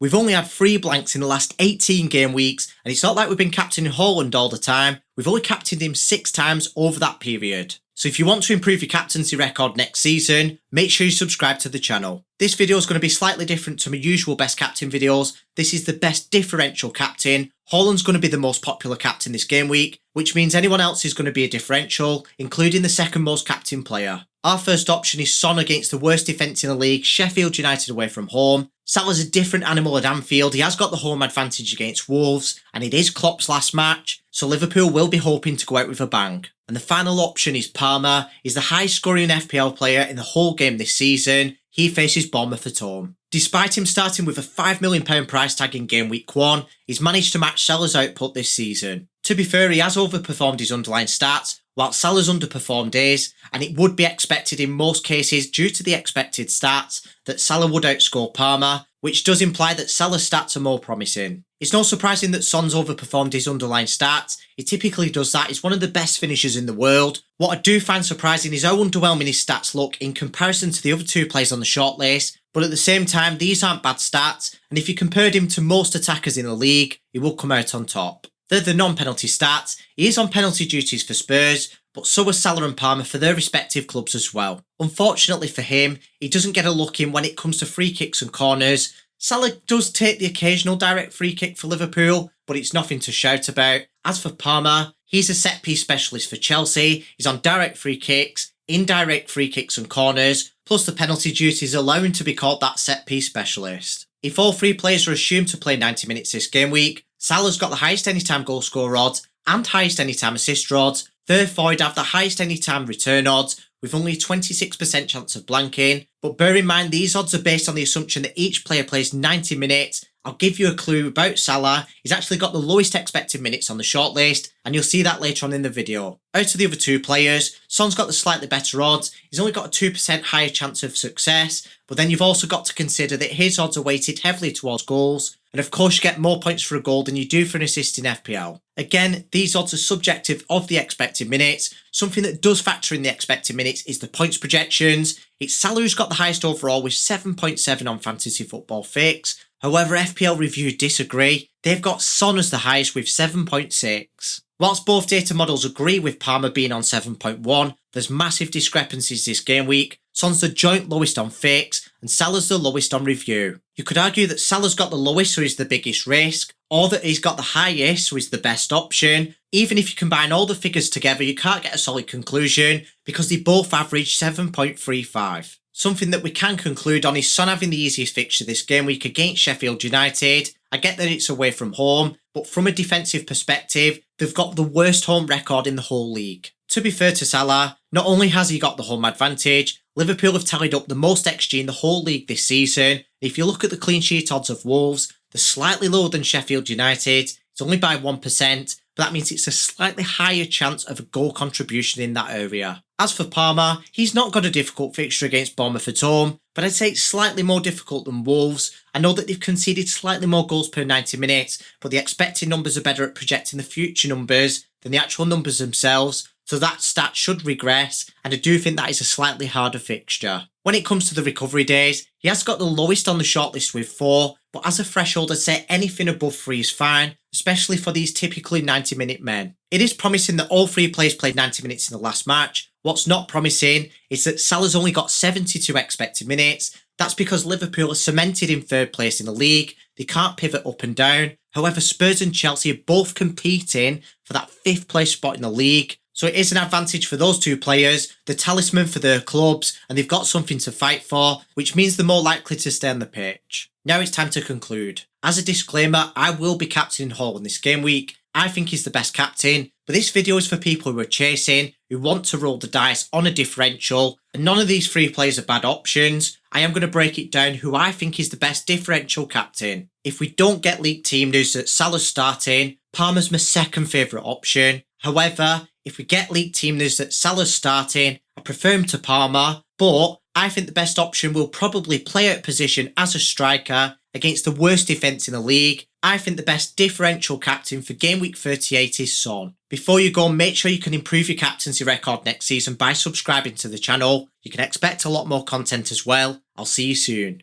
We've only had 3 blanks in the last 18 game weeks, and it's not like we've been captaining Haaland all the time. We've only captained him 6 times over that period. So if you want to improve your captaincy record next season, make sure you subscribe to the channel. This video is going to be slightly different to my usual best captain videos. This is the best differential captain. Haaland's going to be the most popular captain this game week, which means anyone else is going to be a differential, including the second most captain player. Our first option is Son against the worst defence in the league, Sheffield United away from home. Salah's a different animal at Anfield. He has got the home advantage against Wolves, and it is Klopp's last match, so Liverpool will be hoping to go out with a bang. And the final option is Palmer. He's the highest scoring FPL player in the whole game this season. He faces Bournemouth at home. Despite him starting with a £5 million price tag in game week 1, he's managed to match Salah's output this season. To be fair, he has overperformed his underlying stats, while Salah's underperformed his, and it would be expected in most cases due to the expected stats that Salah would outscore Palmer, which does imply that Salah's stats are more promising. It's not surprising that Son's overperformed his underlying stats. He typically does that. He's one of the best finishers in the world. What I do find surprising is how underwhelming his stats look in comparison to the other 2 players on the shortlist, but at the same time, these aren't bad stats, and if you compared him to most attackers in the league, he will come out on top. They're the non-penalty stats. He is on penalty duties for Spurs, but so are Salah and Palmer for their respective clubs as well. Unfortunately for him, he doesn't get a look in when it comes to free kicks and corners. Salah does take the occasional direct free kick for Liverpool, but it's nothing to shout about. As for Palmer, he's a set-piece specialist for Chelsea. He's on direct free kicks, indirect free kicks and corners, plus the penalty duties allow him to be called that set-piece specialist. If all 3 players are assumed to play 90 minutes this game week, Salah's got the highest anytime goal score odds and highest anytime assist odds. Therefore, he'd have the highest anytime return odds with only a 26% chance of blanking. But bear in mind, these odds are based on the assumption that each player plays 90 minutes. I'll give you a clue about Salah. He's actually got the lowest expected minutes on the shortlist, and you'll see that later on in the video. Out of the other 2 players, Son's got the slightly better odds. He's only got a 2% higher chance of success, but then you've also got to consider that his odds are weighted heavily towards goals, and of course you get more points for a goal than you do for an assist in FPL. Again, these odds are subjective of the expected minutes. Something that does factor in the expected minutes is the points projections. It's Salah who's got the highest overall with 7.7 on Fantasy Football Fix. However, FPL Review disagree. They've got Son as the highest with 7.6. Whilst both data models agree with Palmer being on 7.1, there's massive discrepancies this game week. Son's the joint lowest on Fix, and Salah's the lowest on Review. You could argue that Salah's got the lowest, so he's the biggest risk, or that he's got the highest, so he's the best option. Even if you combine all the figures together, you can't get a solid conclusion, because they both average 7.35. Something that we can conclude on is Son having the easiest fixture this game week against Sheffield United. I get that it's away from home, but from a defensive perspective, they've got the worst home record in the whole league. To be fair to Salah, not only has he got the home advantage, Liverpool have tallied up the most XG in the whole league this season. If you look at the clean sheet odds of Wolves, they're slightly lower than Sheffield United. It's only by 1%, but that means it's a slightly higher chance of a goal contribution in that area. As for Palmer, he's not got a difficult fixture against Bournemouth at home, but I'd say it's slightly more difficult than Wolves. I know that they've conceded slightly more goals per 90 minutes, but the expected numbers are better at projecting the future numbers than the actual numbers themselves, so that stat should regress, and I do think that is a slightly harder fixture. When it comes to the recovery days, he has got the lowest on the shortlist with 4, but as a threshold I'd say anything above 3 is fine, especially for these typically 90-minute men. It is promising that all 3 players played 90 minutes in the last match. What's not promising is that Salah's only got 72 expected minutes. That's because Liverpool are cemented in 3rd place in the league. They can't pivot up and down. However, Spurs and Chelsea are both competing for that 5th place spot in the league. So it is an advantage for those 2 players, the talisman for their clubs, and they've got something to fight for, which means they're more likely to stay on the pitch. Now it's time to conclude. As a disclaimer, I will be captaining Haaland this game week. I think he's the best captain, but this video is for people who are chasing, who want to roll the dice on a differential, and none of these 3 players are bad options. I am going to break it down who I think is the best differential captain. If we don't get leaked team news that Salah's starting, Palmer's my second favourite option. However, if we get leaked team news that Salah's starting, I prefer him to Palmer, but I think the best option will probably play out position as a striker against the worst defence in the league. I think the best differential captain for game week 38 is Son. Before you go, make sure you can improve your captaincy record next season by subscribing to the channel. You can expect a lot more content as well. I'll see you soon.